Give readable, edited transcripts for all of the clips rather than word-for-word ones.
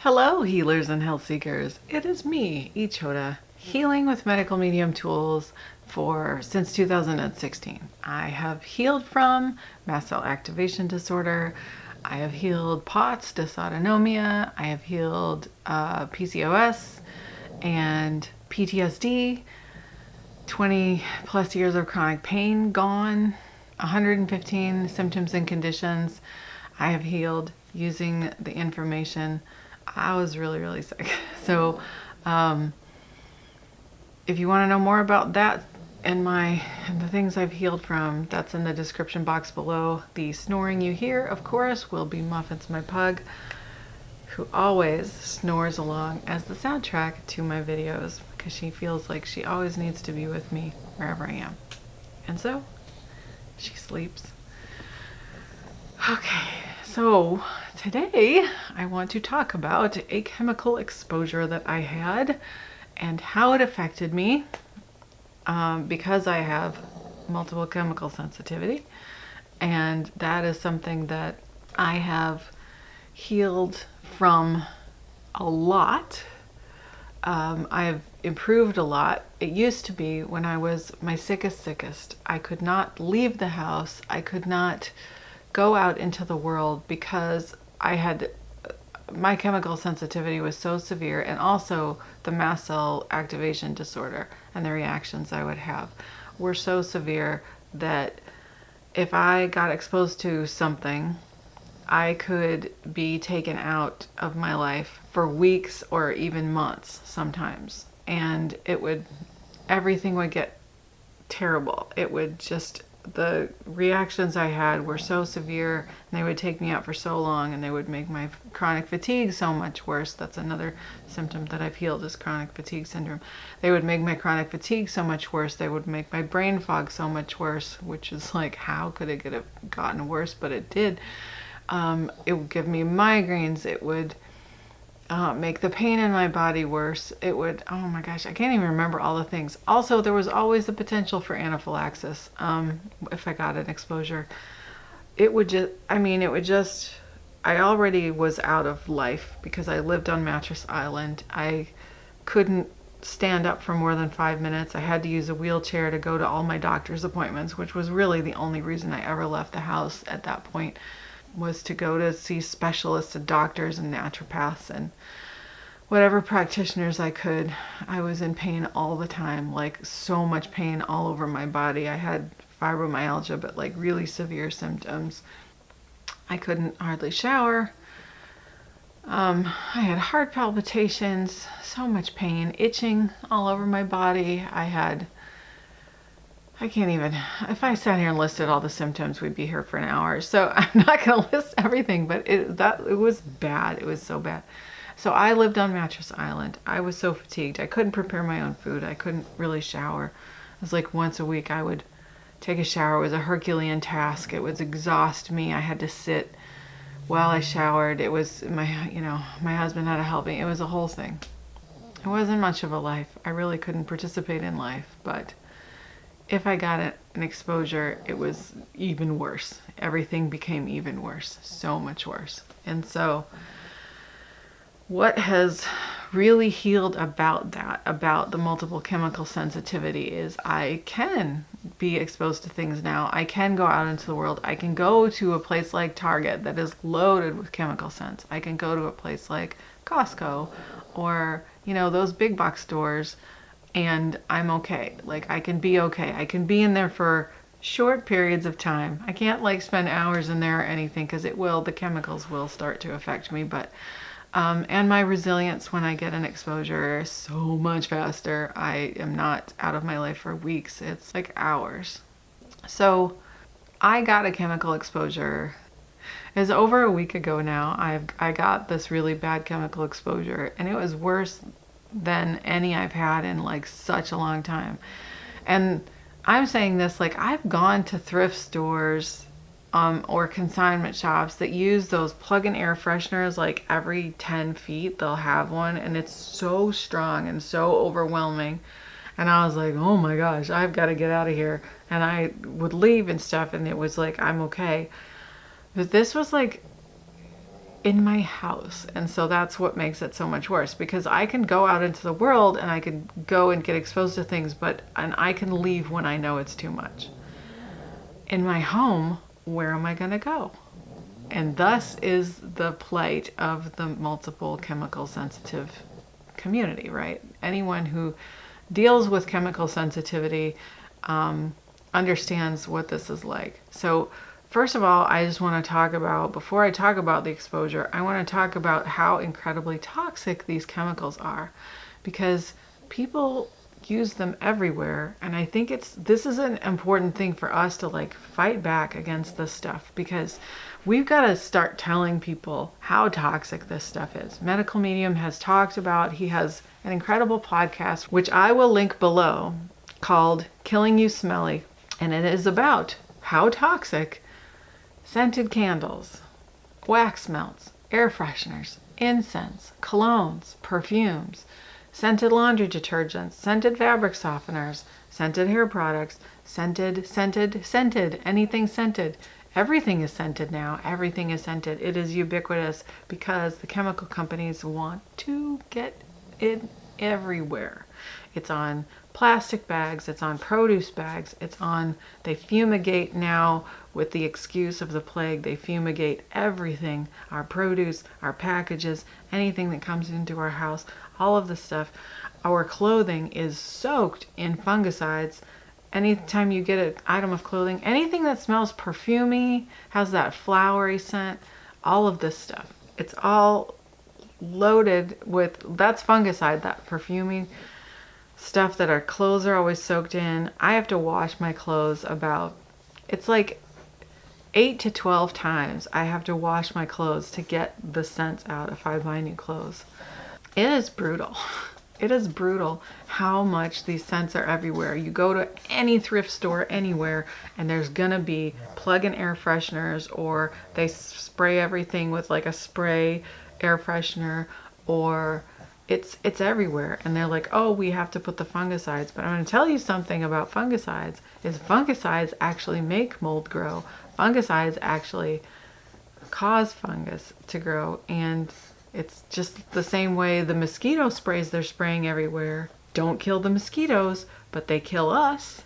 Hello, healers and health seekers. It is me, Ichota, healing with medical medium tools since 2016. I have healed from mast cell activation disorder. I have healed POTS, dysautonomia. I have healed PCOS and PTSD. 20 plus years of chronic pain gone. 115 symptoms and conditions I have healed using the information. I was really sick. So if you want to know more about that and the things I've healed from, that's in the description box below. The snoring you hear, of course, will be Muffins, my pug, who always snores along as the soundtrack to my videos because she feels like she always needs to be with me wherever I am. And so she sleeps. Okay, so today I want to talk about a chemical exposure that I had and how it affected me because I have multiple chemical sensitivity, and that is something that I have healed from a lot. I've improved a lot. It used to be when I was my sickest, I could not leave the house. I could not go out into the world because my chemical sensitivity was so severe, and also the mast cell activation disorder and the reactions I would have were so severe that if I got exposed to something, I could be taken out of my life for weeks or even months sometimes. And everything would get terrible. The reactions I had were so severe, and they would take me out for so long, and they would make my chronic fatigue so much worse. That's another symptom that I've healed, is chronic fatigue syndrome. They would make my chronic fatigue so much worse. They would make my brain fog so much worse, which is like, how could it have gotten worse? But it did. It would give me migraines. It would make the pain in my body worse. It would, oh my gosh, I can't even remember all the things. Also, there was always the potential for anaphylaxis if I got an exposure. I already was out of life because I lived on Mattress Island. I couldn't stand up for more than 5 minutes. I had to use a wheelchair to go to all my doctor's appointments, which was really the only reason I ever left the house at that point, was to go to see specialists and doctors and naturopaths and whatever practitioners I could. I was in pain all the time, like so much pain all over my body. I had fibromyalgia, but like really severe symptoms. I couldn't hardly shower. I had heart palpitations, so much pain, itching all over my body. I can't even, if I sat here and listed all the symptoms, we'd be here for an hour. So I'm not going to list everything, but it was bad. It was so bad. So I lived on Mattress Island. I was so fatigued. I couldn't prepare my own food. I couldn't really shower. It was like once a week I would take a shower. It was a Herculean task. It would exhaust me. I had to sit while I showered. It was my husband had to help me. It was a whole thing. It wasn't much of a life. I really couldn't participate in life, but if I got an exposure, it was even worse. Everything became even worse, so much worse. And so what has really healed about the multiple chemical sensitivity, is I can be exposed to things now. I can go out into the world. I can go to a place like Target that is loaded with chemical scents. I can go to a place like Costco or, those big box stores, and I'm okay. Like, I can be okay. I can be in there for short periods of time. I can't like spend hours in there or anything, because the chemicals will start to affect me. But and my resilience when I get an exposure is so much faster. I am not out of my life for weeks. It's like hours. So I got a chemical exposure. It's over a week ago now. I got this really bad chemical exposure, and it was worse than any I've had in like such a long time. And I'm saying this like, I've gone to thrift stores or consignment shops that use those plug-in air fresheners. Like every 10 feet they'll have one, and it's so strong and so overwhelming. And I was like, oh my gosh, I've got to get out of here. And I would leave and stuff, and it was like, I'm okay. But this was like, in my house. And so that's what makes it so much worse, because I can go out into the world and I can go and get exposed to things, and I can leave when I know it's too much. In my home, where am I going to go? And thus is the plight of the multiple chemical sensitive community, right? Anyone who deals with chemical sensitivity understands what this is like. So first of all, I just want to talk about, before I talk about the exposure, I want to talk about how incredibly toxic these chemicals are, because people use them everywhere. And I think this is an important thing for us to like fight back against this stuff, because we've got to start telling people how toxic this stuff is. Medical Medium has talked about, he has an incredible podcast, which I will link below, called Killing You Smelly. And it is about how toxic scented candles, wax melts, air fresheners, incense, colognes, perfumes, scented laundry detergents, scented fabric softeners, scented hair products, scented, anything scented. Everything is scented now. Everything is scented. It is ubiquitous because the chemical companies want to get it everywhere. It's on plastic bags, it's on produce bags, they fumigate now with the excuse of the plague. They fumigate everything, our produce, our packages, anything that comes into our house, all of the stuff. Our clothing is soaked in fungicides. Anytime you get an item of clothing, anything that smells perfumey, has that flowery scent, all of this stuff, it's all loaded with, that's fungicide, that perfuming stuff that our clothes are always soaked in. I have to wash my clothes it's like 8 to 12 times I have to wash my clothes to get the scents out if I buy new clothes. It is brutal. It is brutal how much these scents are everywhere. You go to any thrift store anywhere and there's gonna be plug-in air fresheners, or they spray everything with like a spray air freshener, or it's everywhere. And they're like, oh, we have to put the fungicides. But I'm going to tell you something about fungicides, is fungicides actually make mold grow. Fungicides actually cause fungus to grow. And it's just the same way the mosquito sprays they're spraying everywhere don't kill the mosquitoes, but they kill us.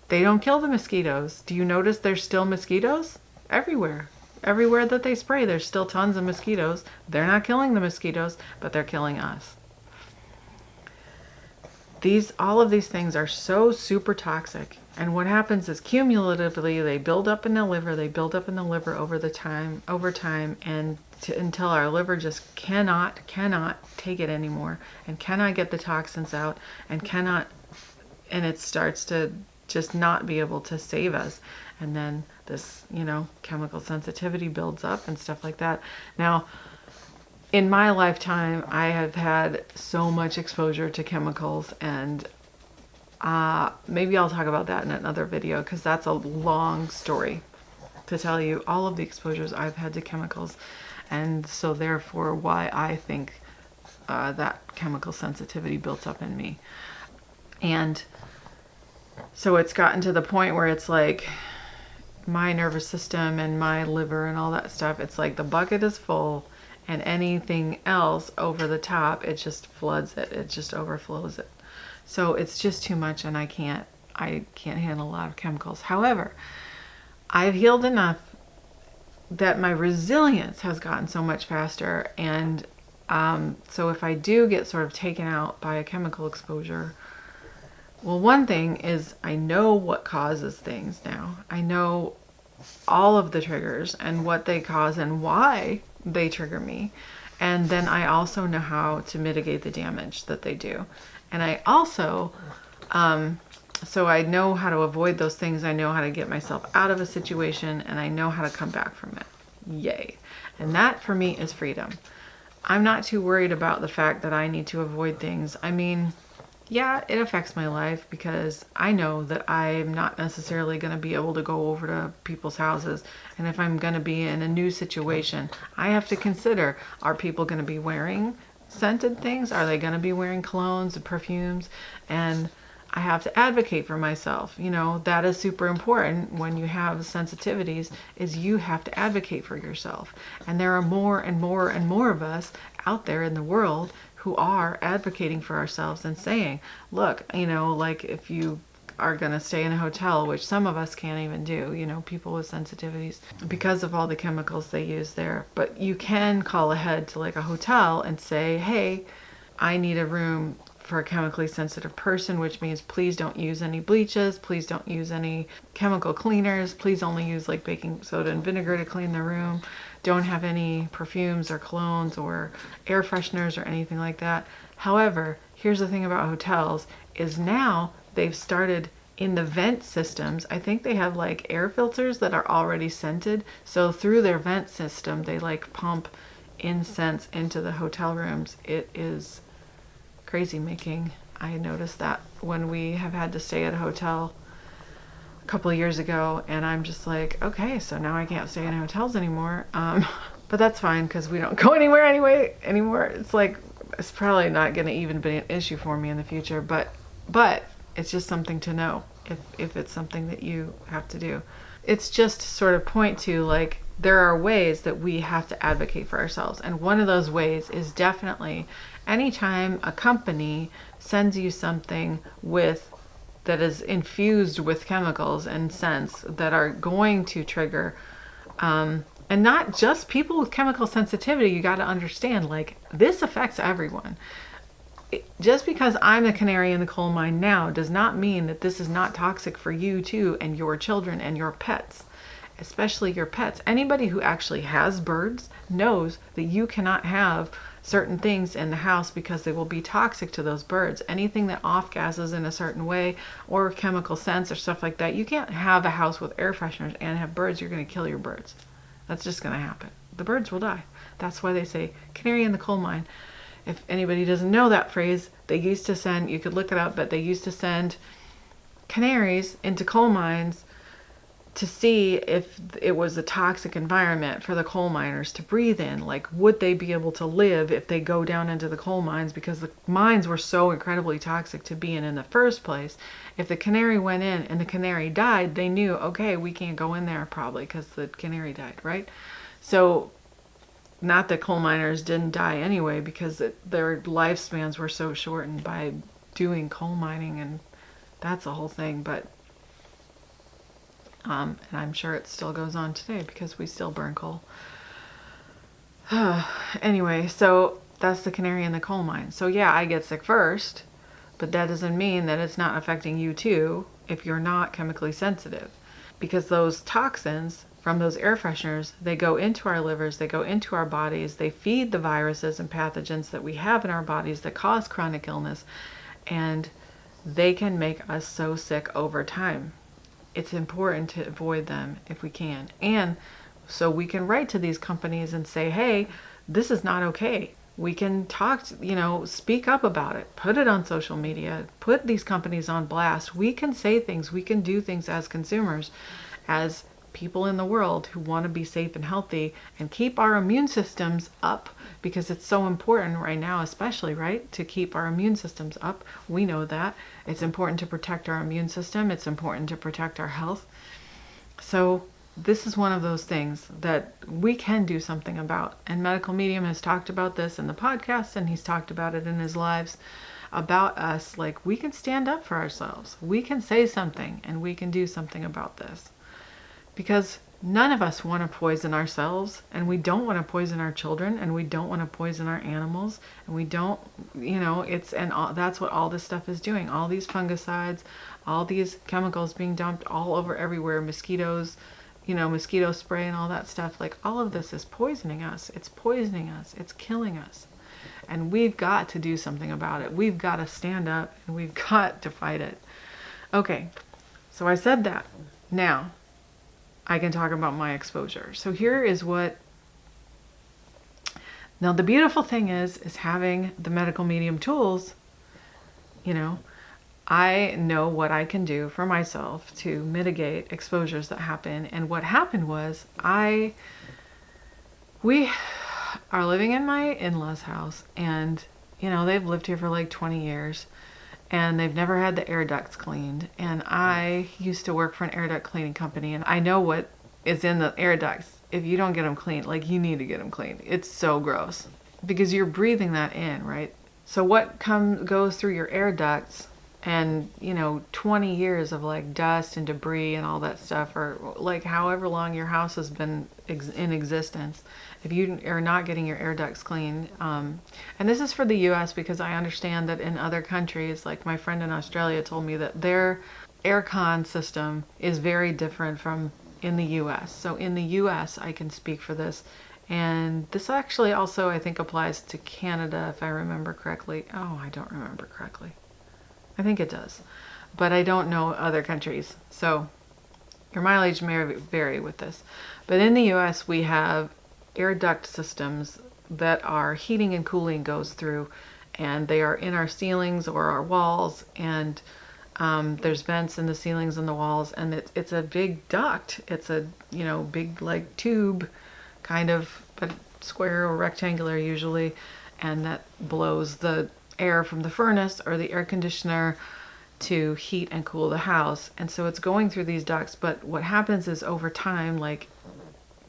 They don't kill the mosquitoes. Do you notice there's still mosquitoes? Everywhere. Everywhere that they spray, there's still tons of mosquitoes. They're not killing the mosquitoes, but they're killing us. All of these things are so super toxic. And what happens is cumulatively, they build up in the liver, over time, and until our liver just cannot take it anymore, and cannot get the toxins out, and it starts to just not be able to save us. And then this, chemical sensitivity builds up and stuff like that. Now, in my lifetime, I have had so much exposure to chemicals, and maybe I'll talk about that in another video, because that's a long story to tell you all of the exposures I've had to chemicals, and so therefore why I think that chemical sensitivity built up in me. And so it's gotten to the point where it's like my nervous system and my liver and all that stuff, it's like the bucket is full, and anything else over the top, it just floods it. It just overflows it. So it's just too much, and I can't handle a lot of chemicals. However, I've healed enough that my resilience has gotten so much faster. And so if I do get sort of taken out by a chemical exposure, well, one thing is I know what causes things now. I know all of the triggers and what they cause and why they trigger me. And then I also know how to mitigate the damage that they do. And I also, so I know how to avoid those things. I know how to get myself out of a situation, and I know how to come back from it. Yay. And that for me is freedom. I'm not too worried about the fact that I need to avoid things. I mean, yeah, it affects my life, because I know that I'm not necessarily going to be able to go over to people's houses. And if I'm going to be in a new situation, I have to consider, are people going to be wearing scented things? Are they going to be wearing colognes and perfumes? And I have to advocate for myself. That is super important when you have sensitivities, is you have to advocate for yourself. And there are more and more and more of us out there in the world who are advocating for ourselves and saying, look, like if you are going to stay in a hotel, which some of us can't even do, people with sensitivities, because of all the chemicals they use there. But you can call ahead to like a hotel and say, hey, I need a room for a chemically sensitive person, which means please don't use any bleaches, please don't use any chemical cleaners, please only use like baking soda and vinegar to clean the room, don't have any perfumes or colognes or air fresheners or anything like that. However, here's the thing about hotels is now they've started in the vent systems. I think they have like air filters that are already scented, so through their vent system they like pump incense into the hotel rooms. It is crazy making. I noticed that when we have had to stay at a hotel a couple of years ago, and I'm just like, okay, so now I can't stay in hotels anymore. But that's fine because we don't go anywhere anymore. It's like, it's probably not going to even be an issue for me in the future, but it's just something to know if it's something that you have to do. It's just to sort of point to like, there are ways that we have to advocate for ourselves. And one of those ways is definitely anytime a company sends you something that is infused with chemicals and scents that are going to trigger, and not just people with chemical sensitivity, you got to understand, like, this affects everyone. Just because I'm a canary in the coal mine now does not mean that this is not toxic for you too, and your children and your pets. Especially your pets. Anybody who actually has birds knows that you cannot have certain things in the house because they will be toxic to those birds. Anything that off gases in a certain way or chemical scents or stuff like that, you can't have a house with air fresheners and have birds. You're going to kill your birds. That's just going to happen. The birds will die. That's why they say canary in the coal mine. If anybody doesn't know that phrase, they used to send, you could look it up, but they used to send canaries into coal mines to see if it was a toxic environment for the coal miners to breathe in. Like, would they be able to live if they go down into the coal mines, because the mines were so incredibly toxic to be in the first place. If the canary went in and the canary died, they knew, okay, we can't go in there probably because the canary died, right? So, not that coal miners didn't die anyway, because their lifespans were so shortened by doing coal mining, and that's a whole thing, but and I'm sure it still goes on today because we still burn coal. Anyway, so that's the canary in the coal mine. So yeah, I get sick first, but that doesn't mean that it's not affecting you too if you're not chemically sensitive. Because those toxins from those air fresheners, they go into our livers, they go into our bodies, they feed the viruses and pathogens that we have in our bodies that cause chronic illness, and they can make us so sick over time. It's important to avoid them if we can. And so we can write to these companies and say, hey, this is not okay. We can talk, speak up about it, put it on social media, put these companies on blast. We can say things, we can do things as consumers, as people in the world who want to be safe and healthy and keep our immune systems up, because it's so important right now, especially, right, to keep our immune systems up. We know that. It's important to protect our immune system. It's important to protect our health. So this is one of those things that we can do something about. And Medical Medium has talked about this in the podcast, and he's talked about it in his lives about us. Like, we can stand up for ourselves. We can say something, and we can do something about this. Because none of us want to poison ourselves, and we don't want to poison our children, and we don't want to poison our animals, and we don't, that's what all this stuff is doing. All these fungicides, all these chemicals being dumped all over everywhere, mosquitoes, mosquito spray and all that stuff. Like, all of this is poisoning us. It's poisoning us. It's killing us. And we've got to do something about it. We've got to stand up, and we've got to fight it. Okay, so I said that. Now, I can talk about my exposure. So here is now the beautiful thing is having the Medical Medium tools, I know what I can do for myself to mitigate exposures that happen. And what happened was we are living in my in-laws' house, and they've lived here for like 20 years. and they've never had the air ducts cleaned. And I used to work for an air duct cleaning company, and I know what is in the air ducts. If you don't get them cleaned, like, you need to get them cleaned. It's so gross because you're breathing that in, right? So what goes through your air ducts, and 20 years of like dust and debris and all that stuff, or like however long your house has been in existence, if you are not getting your air ducts cleaned, and this is for the US because I understand that in other countries, like my friend in Australia told me that their aircon system is very different from in the US. So in the US, I can speak for this. And this actually also, I think, applies to Canada, if I remember correctly. Oh, I don't remember correctly. I think it does. But I don't know other countries. So your mileage may vary with this. But in the US, we have air duct systems that our heating and cooling goes through. And they are in our ceilings or our walls. And there's vents in the ceilings and the walls. And it's a big duct. It's a, big like tube, kind of, but square or rectangular usually, and that blows the air from the furnace or the air conditioner to heat and cool the house. And so it's going through these ducts, but what happens is over time, like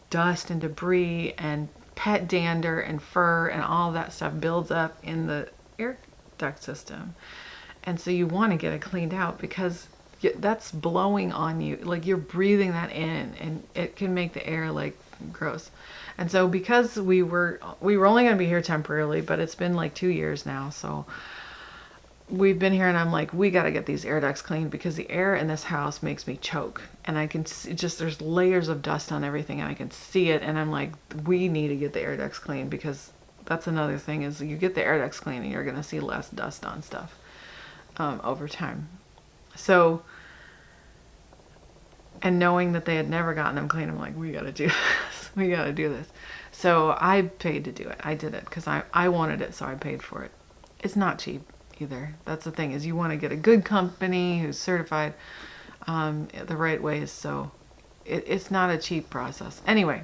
dust and debris and pet dander and fur and all that stuff builds up in the air duct system. And so you want to get it cleaned out because that's blowing on you, like you're breathing that in, and it can make the air like gross. And so because we were only going to be here temporarily, but it's been like 2 years now, so we've been here, and I'm like, we got to get these air ducts cleaned because the air in this house makes me choke, and I can see just there's layers of dust on everything, and I can see it, and I'm like, we need to get the air ducts cleaned because that's another thing is you get the air ducts cleaned and you're going to see less dust on stuff over time. So, and knowing that they had never gotten them clean, I'm like, we got to do this. We got to do this. So I paid to do it. I did it because I wanted it, so I paid for it. It's not cheap either. That's the thing, is you want to get a good company who's certified the right ways. So it's not a cheap process. Anyway,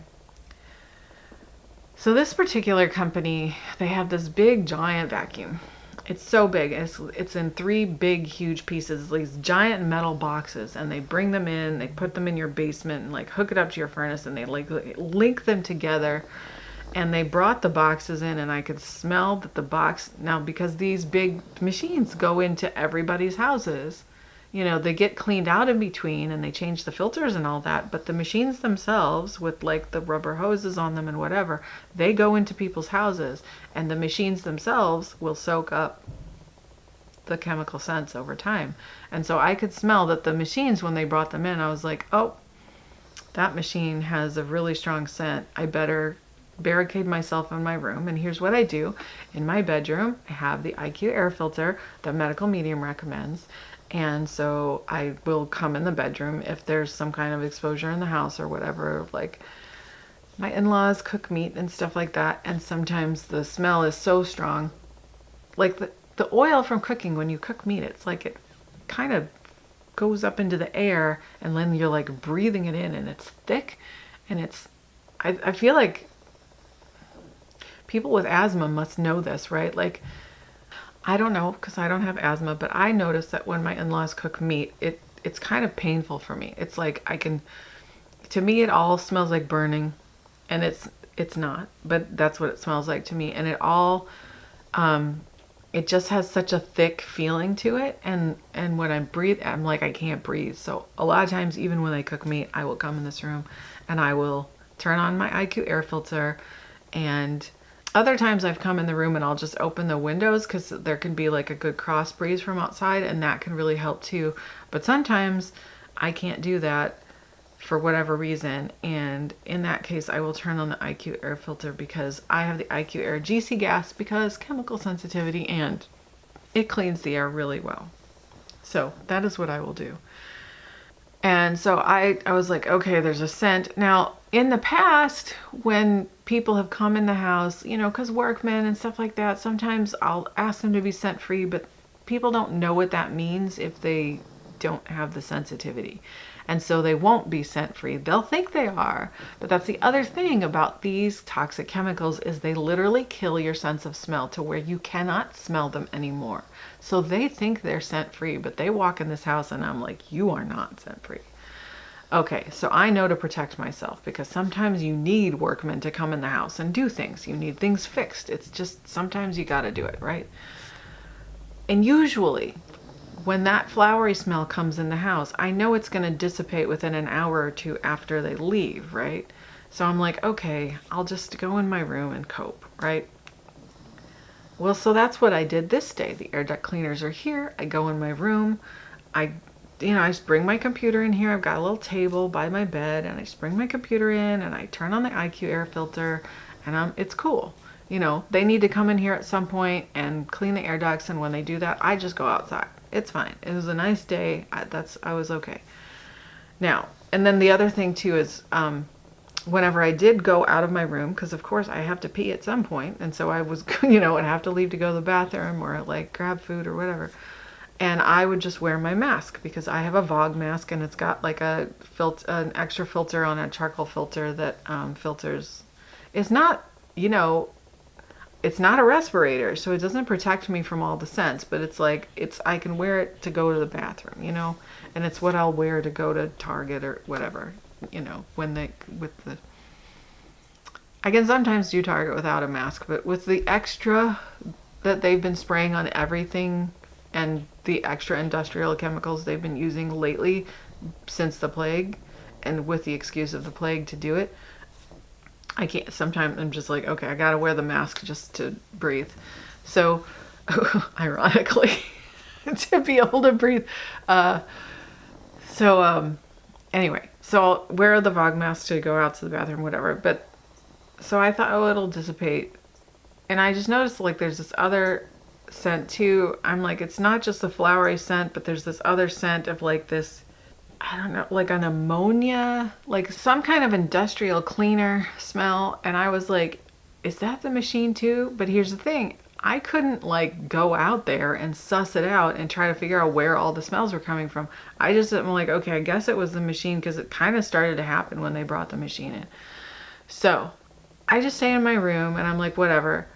so this particular company, they have this big giant vacuum. It's so big. It's in 3 big, huge pieces, these giant metal boxes, and they bring them in, they put them in your basement and like hook it up to your furnace, and they like link them together. And they brought the boxes in, and I could smell that the box, now because these big machines go into everybody's houses, they get cleaned out in between and they change the filters and all that, but the machines themselves with like the rubber hoses on them and whatever, they go into people's houses, and the machines themselves will soak up the chemical scents over time. And so I could smell that the machines, when they brought them in, I was like, oh, that machine has a really strong scent. I better barricade myself in my room. And here's what I do. In my bedroom, I have the IQ air filter that Medical Medium recommends. And so I will come in the bedroom if there's some kind of exposure in the house or whatever, like my in-laws cook meat and stuff like that. And sometimes the smell is so strong, like the oil from cooking, when you cook meat, it's like it kind of goes up into the air, and then you're like breathing it in, and it's thick, and I feel like people with asthma must know this, right? Like, I don't know, because I don't have asthma, but I notice that when my in-laws cook meat, it's kind of painful for me. It's like to me, it all smells like burning, and it's not, but that's what it smells like to me. And it all, it just has such a thick feeling to it. And when I breathe, I'm like, I can't breathe. So a lot of times, even when I cook meat, I will come in this room and I will turn on my IQ air filter, and other times I've come in the room and I'll just open the windows because there can be like a good cross breeze from outside, and that can really help too. But sometimes I can't do that for whatever reason, and in that case I will turn on the IQ air filter because I have the IQ air GC gas because chemical sensitivity, and it cleans the air really well. So that is what I will do. And so I was like, okay, there's a scent. Now, in the past, when people have come in the house, because workmen and stuff like that, sometimes I'll ask them to be scent free, but people don't know what that means if they don't have the sensitivity. And so they won't be scent free. They'll think they are. But that's the other thing about these toxic chemicals is they literally kill your sense of smell to where you cannot smell them anymore. So they think they're scent free, but they walk in this house and I'm like, you are not scent free. Okay, so I know to protect myself because sometimes you need workmen to come in the house and do things. You need things fixed. It's just sometimes you got to do it, right? And usually when that flowery smell comes in the house, I know it's going to dissipate within an hour or two after they leave, right? So I'm like, okay, I'll just go in my room and cope, right? Well, so that's what I did this day. The air duct cleaners are here. I go in my room. I just bring my computer in here. I've got a little table by my bed and I just bring my computer in and I turn on the IQ air filter and it's cool. They need to come in here at some point and clean the air ducts, and when they do that, I just go outside. It's fine. It was a nice day. I was okay. Now, and then the other thing too is whenever I did go out of my room, because of course I have to pee at some point, and so I was, I'd have to leave to go to the bathroom or like grab food or whatever. And I would just wear my mask because I have a Vogue mask and it's got like an extra filter on a charcoal filter that filters. It's not, it's not a respirator, so it doesn't protect me from all the scents, but I can wear it to go to the bathroom, and it's what I'll wear to go to Target or whatever, I can sometimes do Target without a mask, but with the extra that they've been spraying on everything and the extra industrial chemicals they've been using lately since the plague, and with the excuse of the plague to do it, I can't. Sometimes I'm just like, okay, I gotta wear the mask just to breathe. So, ironically, to be able to breathe. Anyway, so I'll wear the Vogue mask to go out to the bathroom, whatever. But so I thought, oh, it'll dissipate. And I just noticed like there's this other scent too. I'm like, it's not just the flowery scent, but there's this other scent of like this, I don't know, like an ammonia, like some kind of industrial cleaner smell. And I was like, is that the machine too? But here's the thing. I couldn't like go out there and suss it out and try to figure out where all the smells were coming from. I just am like, okay, I guess it was the machine, because it kind of started to happen when they brought the machine in. So I just stay in my room and I'm like, whatever.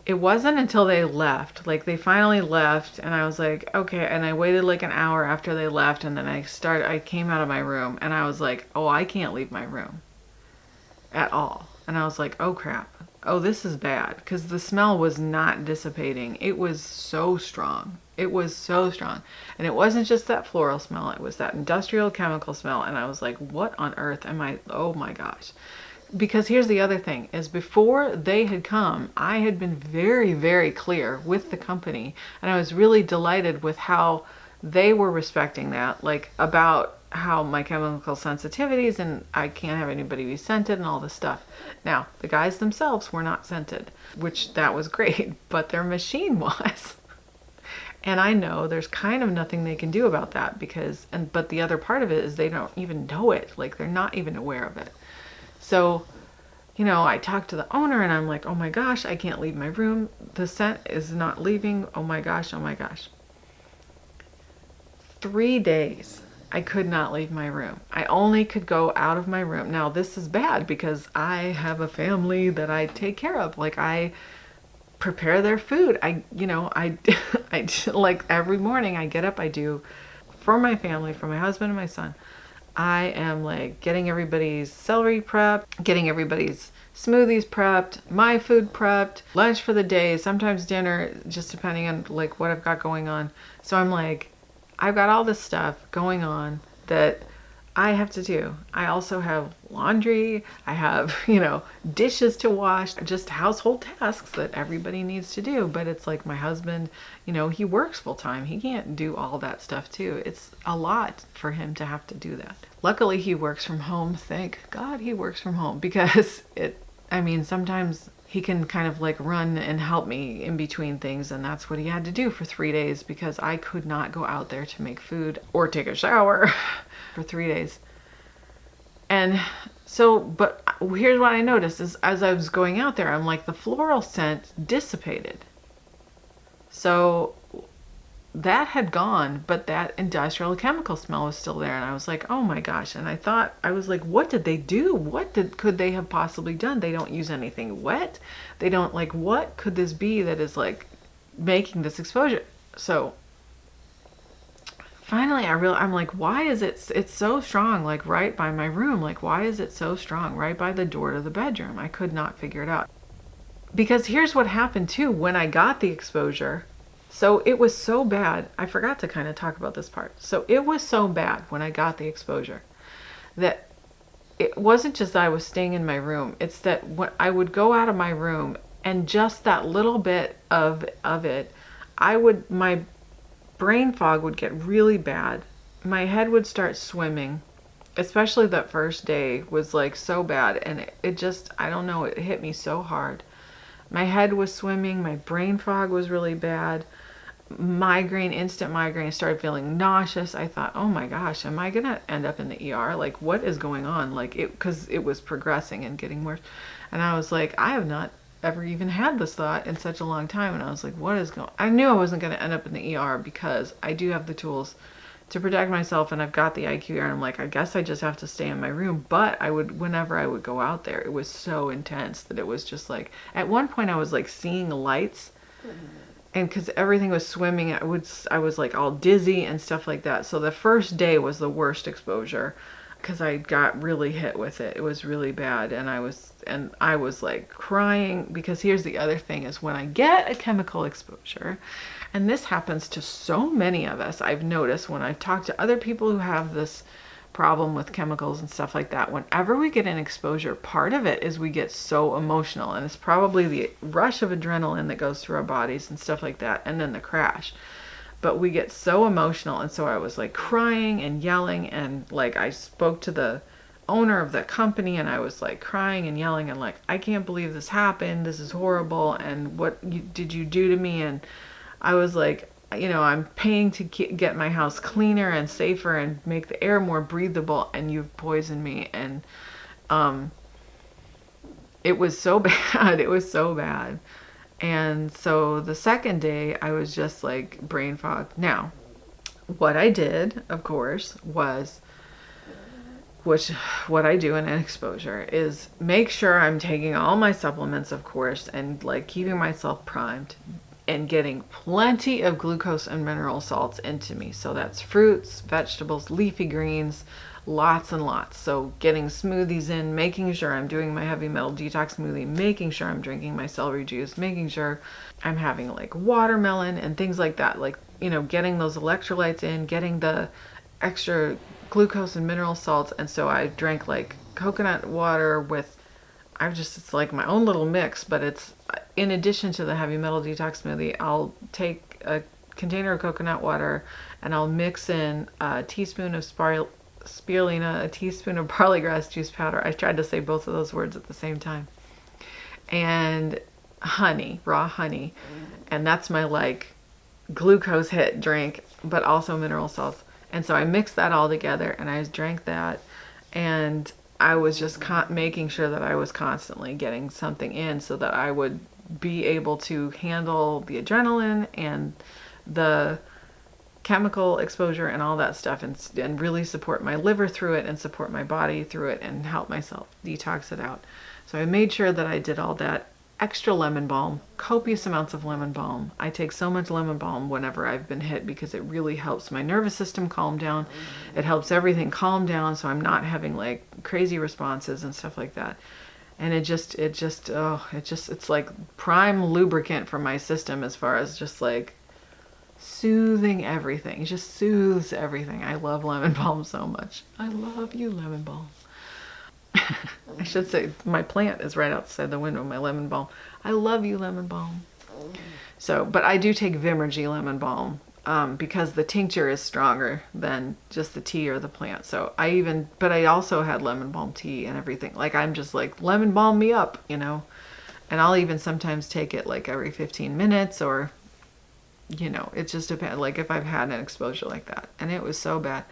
It wasn't until they left, like they finally left, and I was like, okay, and I waited like an hour after they left, and then I came out of my room and I was like, oh, I can't leave my room at all. And I was like, oh crap. Oh, this is bad, because the smell was not dissipating. It was so strong. It was so strong. And it wasn't just that floral smell, it was that industrial chemical smell. And I was like, what on earth am I? Oh my gosh. Because here's the other thing, is before they had come, I had been very, very clear with the company, and I was really delighted with how they were respecting that, like about how my chemical sensitivities and I can't have anybody be scented and all this stuff. Now, the guys themselves were not scented, which that was great, but their machine was. And I know there's kind of nothing they can do about that but the other part of it is they don't even know it, like they're not even aware of it. So, I talked to the owner and I'm like, oh my gosh, I can't leave my room. The scent is not leaving. Oh my gosh, oh my gosh. 3 days, I could not leave my room. I only could go out of my room. Now, this is bad because I have a family that I take care of. Like, I prepare their food. I like every morning I get up, I do for my family, for my husband and my son. I am like getting everybody's celery prepped, getting everybody's smoothies prepped, my food prepped, lunch for the day, sometimes dinner, just depending on like what I've got going on. So I'm like, I've got all this stuff going on that I have to do. I also have laundry. I have, dishes to wash, just household tasks that everybody needs to do. But it's like my husband, he works full time. He can't do all that stuff too. It's a lot for him to have to do that. Luckily, he works from home. Thank God he works from home, because sometimes he can kind of like run and help me in between things. And that's what he had to do for 3 days, because I could not go out there to make food or take a shower for 3 days. And so, but here's what I noticed is as I was going out there, I'm like, the floral scent dissipated. So that had gone, but that industrial chemical smell was still there. And I was like, oh my gosh. And I was like, what did they do? Could they have possibly done? They don't use anything wet. They don't, like, what could this be that is like making this exposure? So finally I'm like, why is it's so strong, like right by my room? Like, why is it so strong right by the door to the bedroom? I could not figure it out. Because here's what happened too when I got the exposure. So it was so bad. I forgot to kind of talk about this part. So it was so bad when I got the exposure that it wasn't just that I was staying in my room. It's that when I would go out of my room and just that little bit of it, my brain fog would get really bad. My head would start swimming. Especially that first day was like so bad. And it just, I don't know, it hit me so hard. My head was swimming. My brain fog was really bad. Instant migraine, started feeling nauseous. I thought, oh my gosh, am I gonna end up in the ER? Like, what is going on? Like, because it was progressing and getting worse. And I was like, I have not ever even had this thought in such a long time. And I was like, I knew I wasn't gonna end up in the ER because I do have the tools to protect myself and I've got the IQ, and I'm like, I guess I just have to stay in my room. But whenever I would go out there, it was so intense that it was just like, at one point I was like seeing lights. And because everything was swimming, I was like all dizzy and stuff like that. So the first day was the worst exposure because I got really hit with it. It was really bad. And I was like crying, because here's the other thing is when I get a chemical exposure, and this happens to so many of us, I've noticed when I've talked to other people who have this problem with chemicals and stuff like that, whenever we get an exposure, part of it is we get so emotional, and it's probably the rush of adrenaline that goes through our bodies and stuff like that, and then the crash. But we get so emotional, and so I was like crying and yelling, and like I spoke to the owner of the company, and I was like crying and yelling and like, I can't believe this happened, this is horrible, and did you do to me? And I was like, I'm paying to get my house cleaner and safer and make the air more breathable, and you've poisoned me. And it was so bad. It was so bad. And so the second day I was just like brain fog. Now, what I did, of course, what I do in an exposure is make sure I'm taking all my supplements, of course, and like keeping myself primed and getting plenty of glucose and mineral salts into me. So that's fruits, vegetables, leafy greens, lots and lots. So getting smoothies in, making sure I'm doing my heavy metal detox smoothie, making sure I'm drinking my celery juice, making sure I'm having like watermelon and things like that. Like, getting those electrolytes in, getting the extra glucose and mineral salts. And so I drank like coconut water with, it's like my own little mix, but it's in addition to the heavy metal detox smoothie. I'll take a container of coconut water and I'll mix in a teaspoon of spirulina, a teaspoon of barley grass juice powder. I tried to say both of those words at the same time. And honey, raw honey. And that's my like glucose hit drink, but also mineral salts. And so I mixed that all together and I drank that, and I was just making sure that I was constantly getting something in so that I would be able to handle the adrenaline and the chemical exposure and all that stuff, and really support my liver through it and support my body through it and help myself detox it out. So I made sure that I did all that. Extra lemon balm, copious amounts of lemon balm. I take so much lemon balm whenever I've been hit because it really helps my nervous system calm down. It helps everything calm down, so I'm not having like crazy responses and stuff like that. And it's like prime lubricant for my system as far as just like soothing everything. It just soothes everything. I love lemon balm so much. I love you, lemon balm. I should say my plant is right outside the window, my lemon balm. I love you, lemon balm. So, but I do take Vimergy lemon balm because the tincture is stronger than just the tea or the plant. So but I also had lemon balm tea and everything. Like, I'm just like, lemon balm me up, and I'll even sometimes take it like every 15 minutes or, it just depends, like if I've had an exposure like that. And it was so bad.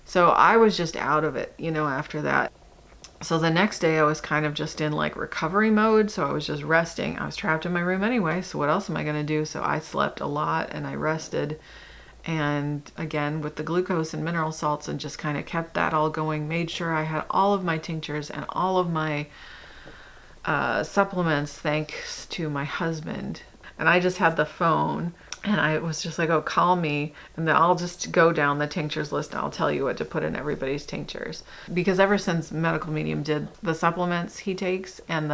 So I was just out of it, after that. So the next day I was kind of just in like recovery mode. So I was just resting. I was trapped in my room anyway. So what else am I going to do? So I slept a lot and I rested. And again, with the glucose and mineral salts, and just kind of kept that all going, made sure I had all of my tinctures and all of my supplements, thanks to my husband. And I just had the phone and I was just like, oh, call me and then I'll just go down the tinctures list and I'll tell you what to put in everybody's tinctures. Because ever since Medical Medium did the supplements he takes and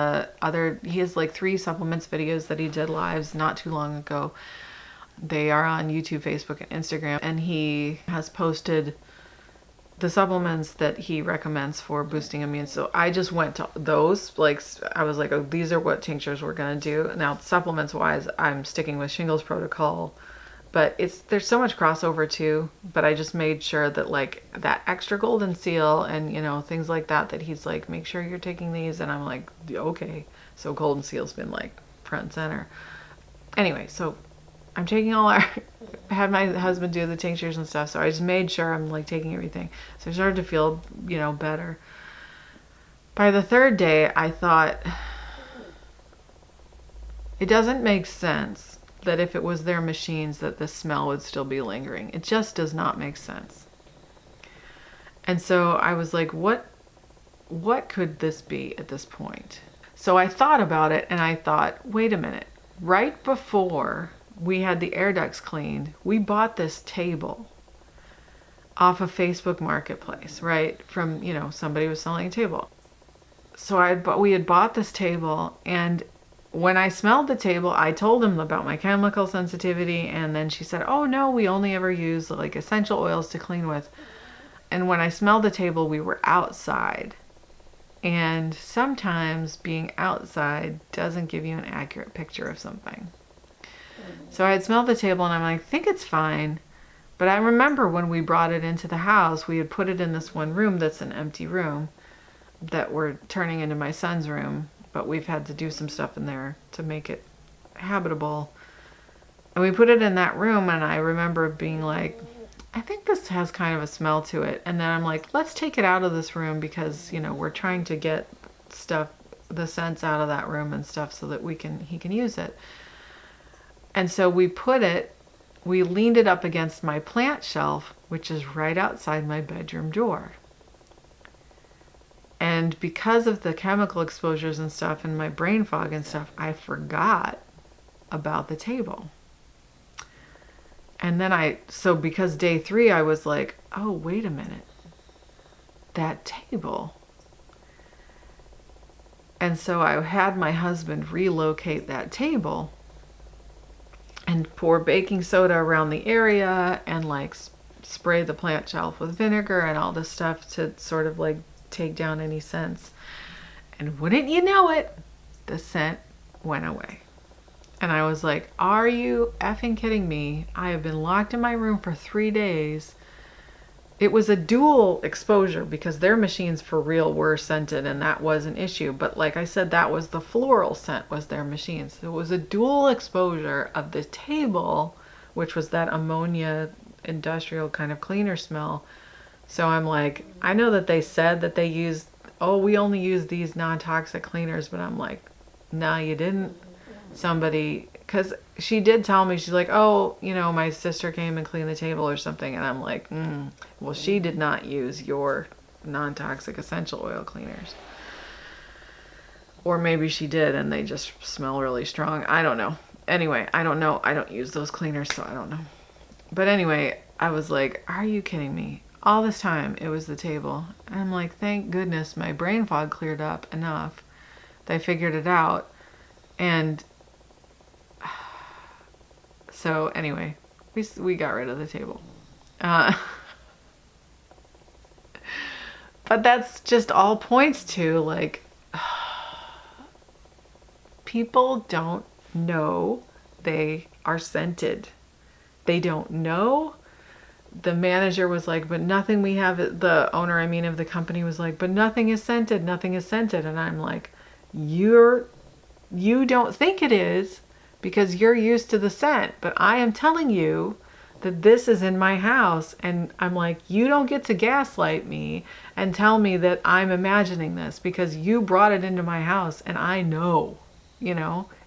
he has like 3 supplements videos that he did lives not too long ago. They are on YouTube, Facebook, and Instagram. And he has posted the supplements that he recommends for boosting immune. So I just went to those. Like, I was like, oh, these are what tinctures we're going to do. Now, supplements wise, I'm sticking with Shingles Protocol. But there's so much crossover too. But I just made sure that like that extra golden seal and, you know, things like that he's like, make sure you're taking these. And I'm like, okay. So golden seal's been like front and center. Anyway, so I'm taking I had my husband do the tinctures and stuff, so I just made sure I'm like taking everything. So I started to feel, you know, better. By the 3rd day, I thought, it doesn't make sense that if it was their machines that the smell would still be lingering. It just does not make sense. And so I was like, what could this be at this point? So I thought about it and I thought, wait a minute, right before we had the air ducts cleaned, we bought this table off of Facebook Marketplace, right? From, you know, somebody was selling a table. So we had bought this table, and when I smelled the table, I told him about my chemical sensitivity, and then she said, oh no, we only ever use like essential oils to clean with. And when I smelled the table, we were outside. And sometimes being outside doesn't give you an accurate picture of something. So I had smelled the table and I'm like, I think it's fine. But I remember when we brought it into the house, we had put it in this one room that's an empty room that we're turning into my son's room. But we've had to do some stuff in there to make it habitable. And we put it in that room and I remember being like, I think this has kind of a smell to it. And then I'm like, let's take it out of this room because, you know, we're trying to get stuff, the scents out of that room and stuff so that he can use it. And so we leaned it up against my plant shelf, which is right outside my bedroom door. And because of the chemical exposures and stuff and my brain fog and stuff, I forgot about the table. And then so because day 3, I was like, oh, wait a minute, that table. And so I had my husband relocate that table and pour baking soda around the area and like spray the plant shelf with vinegar and all this stuff to sort of like take down any scents. And wouldn't you know it, the scent went away. And I was like, are you effing kidding me? I have been locked in my room for 3 days. It was a dual exposure because their machines for real were scented and that was an issue. But like I said, that was the floral scent was their machines. So it was a dual exposure of the table, which was that ammonia industrial kind of cleaner smell. So I'm like, I know that they said that they used, we only use these non-toxic cleaners. But I'm like, no, you didn't. Somebody, because she did tell me, she's like, oh, you know, my sister came and cleaned the table or something. And I'm like, well, she did not use your non-toxic essential oil cleaners. Or maybe she did and they just smell really strong. I don't know. Anyway, I don't know. I don't use those cleaners, so I don't know. But anyway, I was like, are you kidding me? All this time it was the table. And I'm like, thank goodness my brain fog cleared up enough that I figured it out. And so anyway, we got rid of the table. But that's just all points to like, people don't know they are scented. They don't know. The manager was like, but nothing we have, the owner, of the company was like, but nothing is scented, nothing is scented. And I'm like, you don't think it is because you're used to the scent. But I am telling you that this is in my house. And I'm like, you don't get to gaslight me and tell me that I'm imagining this, because you brought it into my house and I know,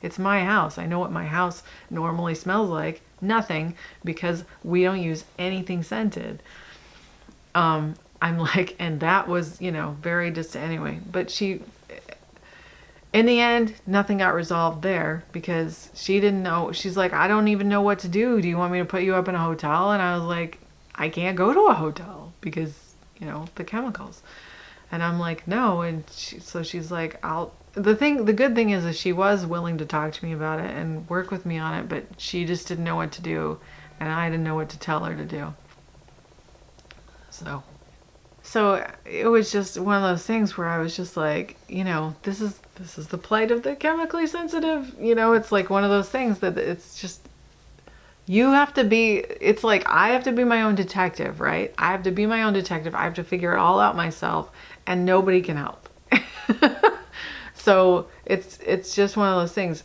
it's my house. I know what my house normally smells like. Nothing, because we don't use anything scented. I'm like, and that was, very distant anyway. But in the end, nothing got resolved there, because she didn't know. She's like, I don't even know what to do. Do you want me to put you up in a hotel? And I was like, I can't go to a hotel because, the chemicals. And I'm like, no. And so she's like, the good thing is she was willing to talk to me about it and work with me on it, but she just didn't know what to do. And I didn't know what to tell her to do. So it was just one of those things where I was just like, this is the plight of the chemically sensitive. It's like one of those things that it's just, it's like I have to be my own detective, right? I have to be my own detective. I have to figure it all out myself, and nobody can help. So it's just one of those things.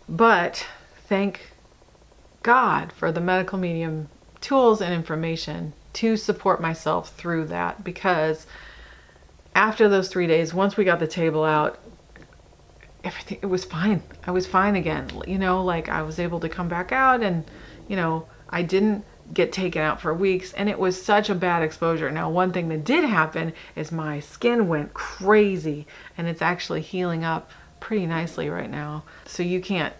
But thank God for the medical medium tools and information to support myself through that, because after those 3 days, once we got the table out, everything, it was fine. I was fine again. Like I was able to come back out, and I didn't get taken out for weeks, and it was such a bad exposure. Now, one thing that did happen is my skin went crazy, and it's actually healing up pretty nicely right now. So you can't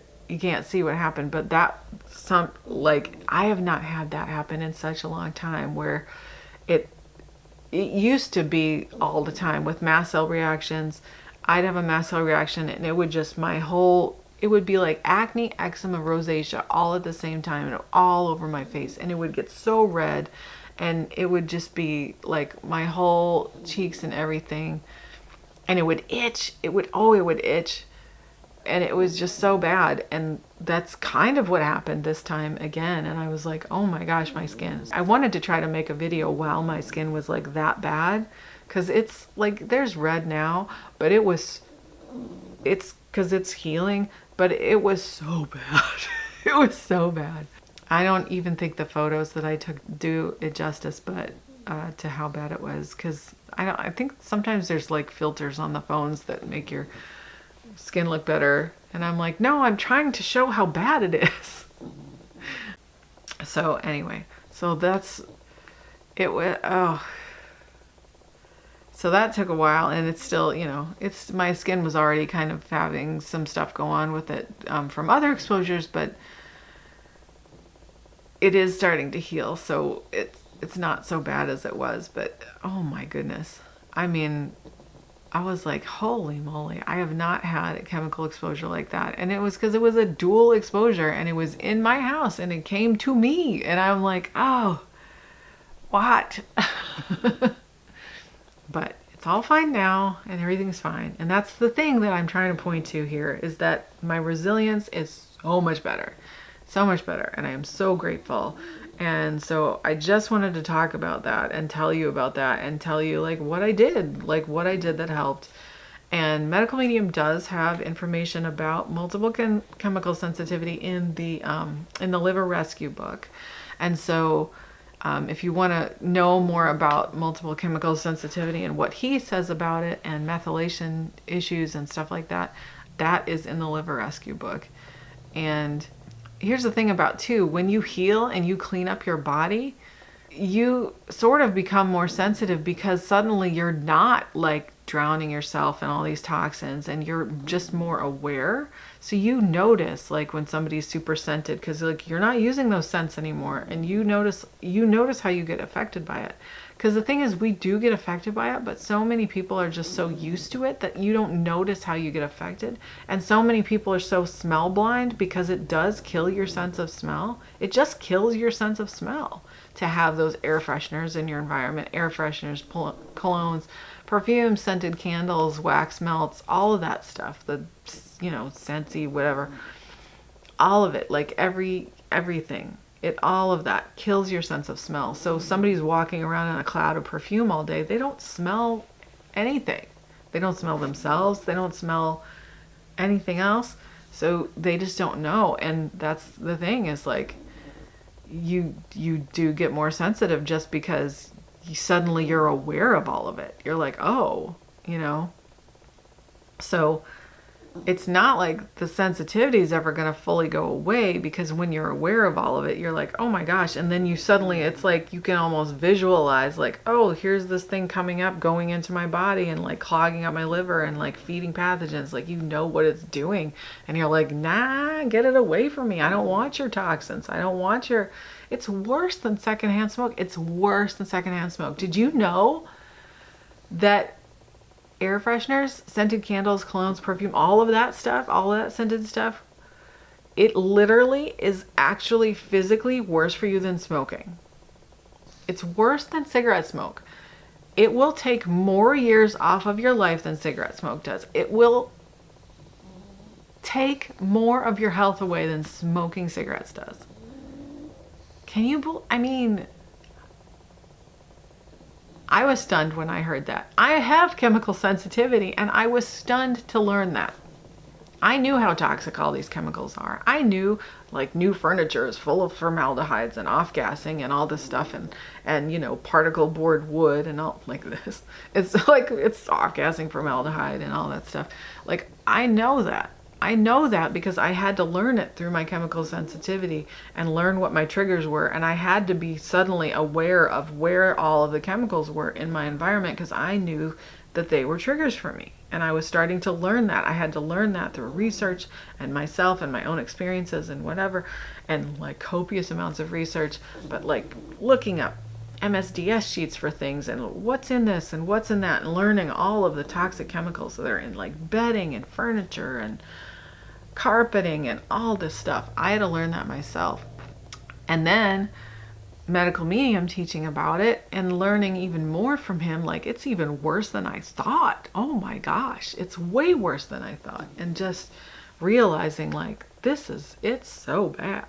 see what happened, but I have not had that happen in such a long time, where it used to be all the time with mast cell reactions. I'd have a mast cell reaction, and it would just, it would be like acne, eczema, rosacea all at the same time, and all over my face, and it would get so red, and it would just be like my whole cheeks and everything, and it would itch. It would itch. And it was just so bad. And that's kind of what happened this time again. And I was like, oh my gosh, my skin. I wanted to try to make a video while my skin was like that bad, because it's like, there's red now, but it's because it's healing, but it was so bad. It was so bad. I don't even think the photos that I took do it justice, but to how bad it was, because I think sometimes there's like filters on the phones that make your skin look better, and I'm like, no, I'm trying to show how bad it is. So anyway, so that's it. So that took a while, and it's still, my skin was already kind of having some stuff go on with it from other exposures, but it is starting to heal. So it's not so bad as it was, but oh my goodness. I mean, I was like, holy moly, I have not had a chemical exposure like that. And it was because it was a dual exposure, and it was in my house, and it came to me. And I'm like, oh, what? But it's all fine now, and everything's fine. And that's the thing that I'm trying to point to here, is that my resilience is so much better. So much better. And I am so grateful. And so I just wanted to talk about that and tell you about that, and tell you like what I did that helped. And Medical Medium does have information about multiple chemical sensitivity in the liver rescue book. And so if you want to know more about multiple chemical sensitivity and what he says about it, and methylation issues and stuff like that, that is in the liver rescue book. And here's the thing about too, when you heal and you clean up your body, you sort of become more sensitive, because suddenly you're not like drowning yourself in all these toxins, and you're just more aware. So you notice like when somebody's super scented, because like you're not using those scents anymore, and you notice how you get affected by it. Because the thing is, we do get affected by it, but so many people are just so used to it that you don't notice how you get affected. And so many people are so smell blind, because it does kill your sense of smell. It just kills your sense of smell to have those air fresheners in your environment. Air fresheners, colognes, perfumes, scented candles, wax melts, all of that stuff. The, Scentsy, whatever. All of it, like everything. All of that kills your sense of smell. So somebody's walking around in a cloud of perfume all day, they don't smell anything. They don't smell themselves. They don't smell anything else. So they just don't know. And that's the thing, is like, you do get more sensitive just because suddenly you're aware of all of it. You're like, oh, So it's not like the sensitivity is ever going to fully go away, because when you're aware of all of it, you're like, oh my gosh. And then you suddenly, it's like you can almost visualize like, oh, here's this thing coming up, going into my body and like clogging up my liver and like feeding pathogens. Like, what it's doing. And you're like, nah, get it away from me. I don't want your toxins. I don't want your... It's worse than secondhand smoke. It's worse than secondhand smoke. Did you know that air fresheners, scented candles, colognes, perfume, all of that stuff, all of that scented stuff, it literally is actually physically worse for you than smoking. It's worse than cigarette smoke. It will take more years off of your life than cigarette smoke does. It will take more of your health away than smoking cigarettes does. Can you, I was stunned when I heard that. I have chemical sensitivity, and I was stunned to learn that. I knew how toxic all these chemicals are. I knew like new furniture is full of formaldehydes and off-gassing and all this stuff, and particle board wood and all like this. It's like, it's off-gassing formaldehyde and all that stuff. Like, I know that. I know that because I had to learn it through my chemical sensitivity and learn what my triggers were. And I had to be suddenly aware of where all of the chemicals were in my environment, because I knew that they were triggers for me. And I was starting to learn that. I had to learn that through research and myself and my own experiences and whatever, and like copious amounts of research, but like looking up MSDS sheets for things and what's in this and what's in that, and learning all of the toxic chemicals that are in like bedding and furniture and carpeting and all this stuff. I had to learn that myself. And then medical medium teaching about it and learning even more from him, like, it's even worse than I thought. Oh my gosh, it's way worse than I thought. And just realizing like, it's so bad.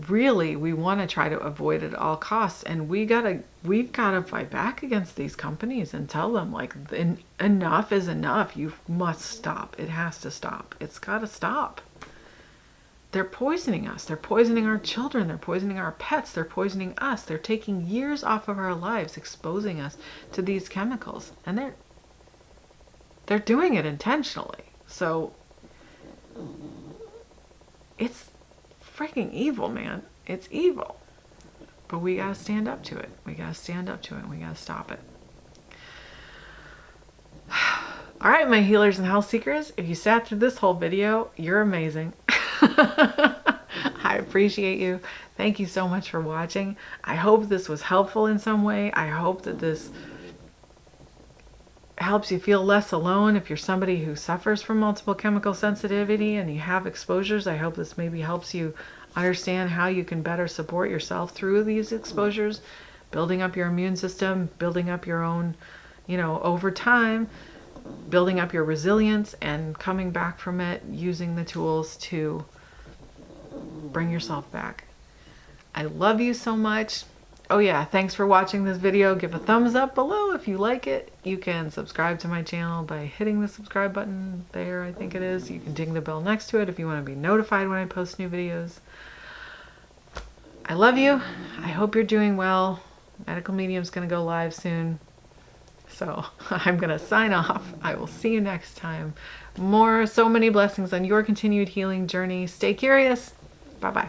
Really, we want to try to avoid it at all costs, and we've got to fight back against these companies and tell them like, enough is enough. You must stop. It has to stop. It's got to stop. They're poisoning us. They're poisoning our children. They're poisoning our pets. They're poisoning us. They're taking years off of our lives, exposing us to these chemicals, and they're doing it intentionally. So it's freaking evil, man. It's evil. But we gotta stand up to it. We gotta stand up to it, and we gotta stop it. All right, my healers and health seekers, if you sat through this whole video, you're amazing. I appreciate you. Thank you so much for watching. I hope this was helpful in some way. I hope that this helps you feel less alone if you're somebody who suffers from multiple chemical sensitivity and you have exposures. I hope this maybe helps you understand how you can better support yourself through these exposures, building up your immune system, building up your own, over time, building up your resilience and coming back from it, using the tools to bring yourself back. I love you so much. Oh yeah, thanks for watching this video. Give a thumbs up below if you like it. You can subscribe to my channel by hitting the subscribe button there, I think it is. You can ding the bell next to it if you want to be notified when I post new videos. I love you. I hope you're doing well. Medical Medium's going to go live soon. So I'm going to sign off. I will see you next time. So many blessings on your continued healing journey. Stay curious. Bye-bye.